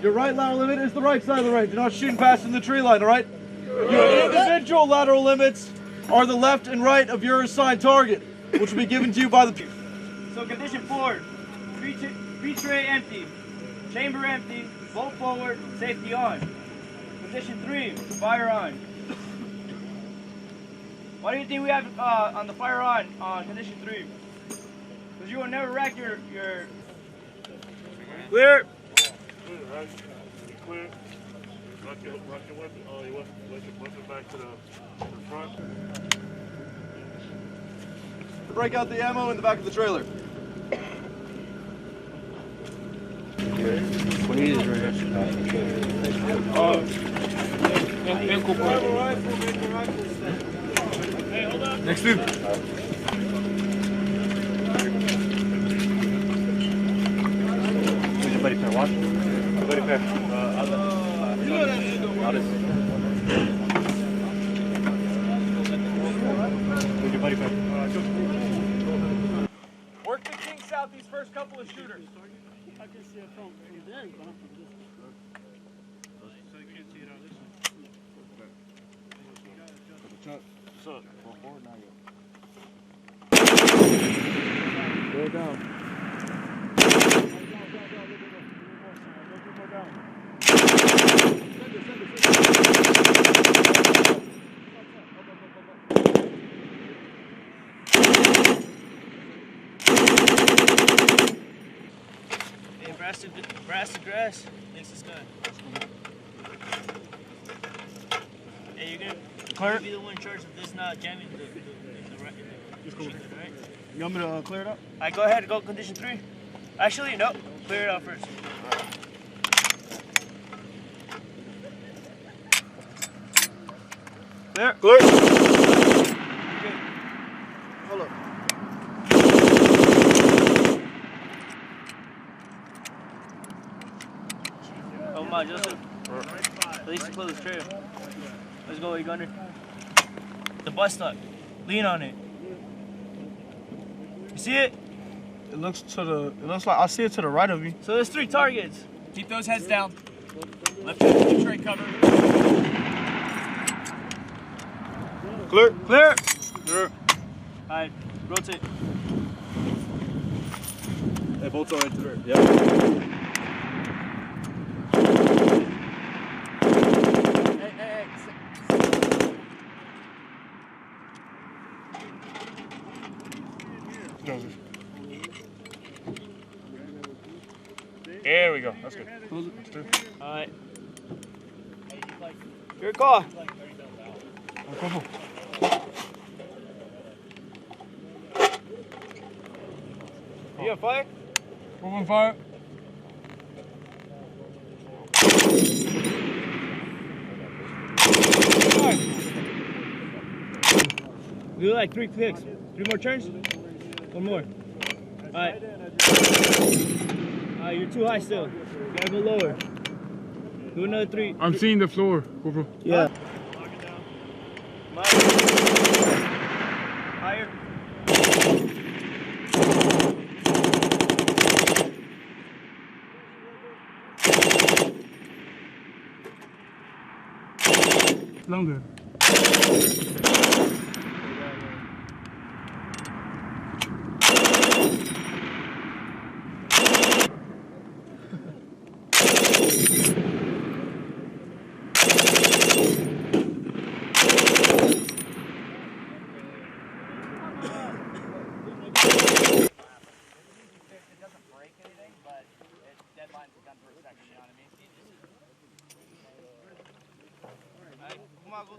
Your right lateral limit is the right side of the range. You're not shooting past in the tree line, all right? Your individual lateral limits are the left and right of your assigned target, which will be given to you by the... So condition 4, feed tray empty, chamber empty, bolt forward, safety on. Condition 3, fire on. Why do you think we have on the fire on condition 3? Because you will never rack your... Clear! Clear. Rock your weapon. Oh, you want your weapon back to the front. Break out the ammo in the back of the trailer. Next dude. Who's your buddy pair? Watch. Buddy pair. Who's your buddy pair? Work the kinks out these first couple of shooters. I can see it from there, but not from this. So you can't see it on this one. So, go forward now. Go down. Hey, brass to grass. Thanks, this guy. Hey, you're gonna be the one in charge of this not jamming the right. Right? You want me to clear it up? Alright, go ahead, go condition 3. Actually, no, clear it out first. Clear. Clear. Hold up. Oh my, Joseph. At least you close the trail. Let's go, Gunner. The bus stop. Lean on it. You see it? It looks like I see it to the right of you. So there's 3 targets. Keep those heads down. Left hand keep tray cover. Clear. Clear. Clear. Alright, rotate. Hey, bolts are into there. Yeah. Joseph. There we go. That's good. That's good. Alright. Your call. You on fire? Open fire. Do like 3 clicks. 3 more turns? 1 more. Alright. Alright, you're too high still. You gotta go lower. Do another 3. I'm seeing the floor, Corporal. Yeah. Higher. Longer.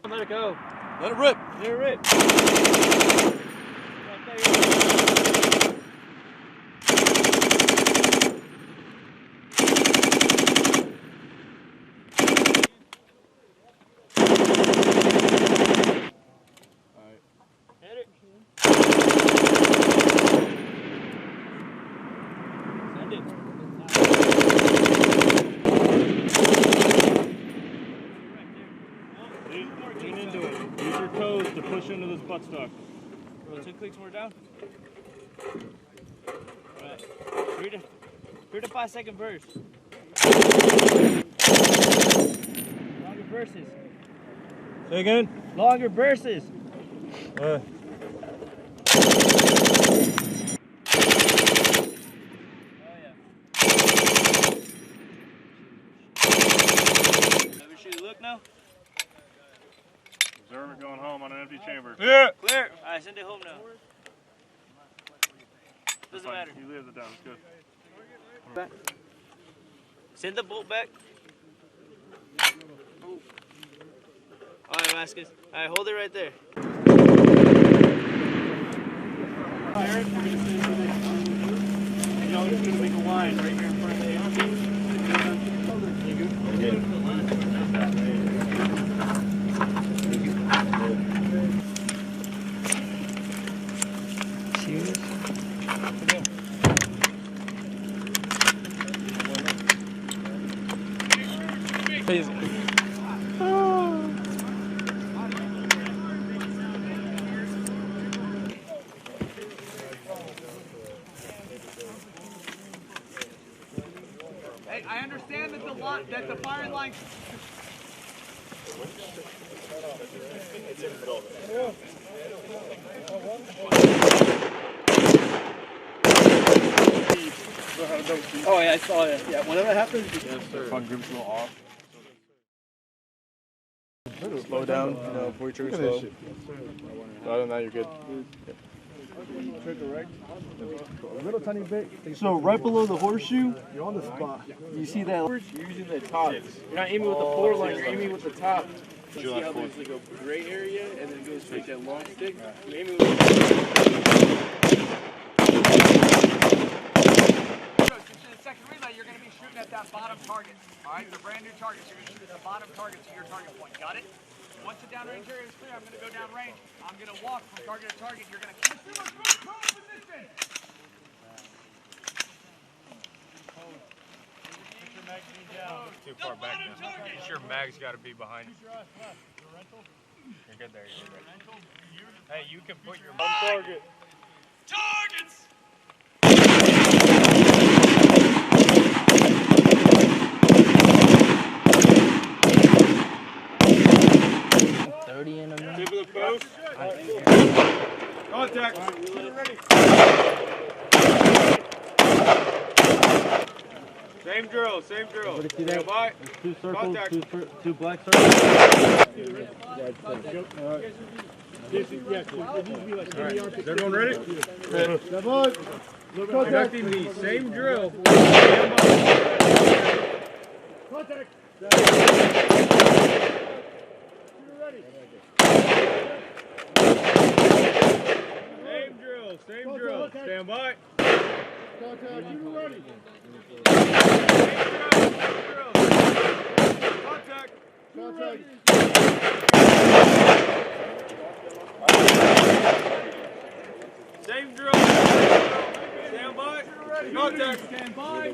Let it go. Let it rip. Let it rip. Hit it. Send it. Lean into it. Use your toes to push into this buttstock. 2 clicks more down. Alright. 3 to 5 second burst. bursts. Say again. Longer bursts. Ever shoot a look now? Observer going home on an empty chamber. Yeah. Clear. Alright, send it home now. Doesn't Fine. matter. He lays it down. It's good. Send the bolt back. Alright, Vasquez. Alright, hold it right there. You know, he's gonna make a line right here in front of the Hey, I understand that the firing line. Oh yeah, I saw it. Yeah, whenever it happens, Front group's a little off. Slow down, you know, before you trigger slow. Other than that, you're good. A little tiny bit. So right below the horseshoe, you're on the spot. You see that? You're using the top. You're not aiming with the floor line, you're aiming with the top. So see how there's like a gray area and then it goes straight that long stick? You're aiming with the Second relay, you're going to be shooting at that bottom target. All right, the brand new target. You're going to shoot at the bottom target to your target point. Got it? Once the downrange area is clear, I'm going to go downrange. I'm going to walk from target to target. You're going to keep position. Too far back now. Sure, mag's got to be behind you. You're good there. You're good. Hey, you can put your target. Targets. Tip of the post. Contact. Same drill, same drill. See that? Bye. Two circles, Contact. two black circles. Is everyone ready? Conducting the same drill. Same drill. Stand by. Contact. You ready? Contact. Contact. Same drill. Stand by. Contact. Stand by.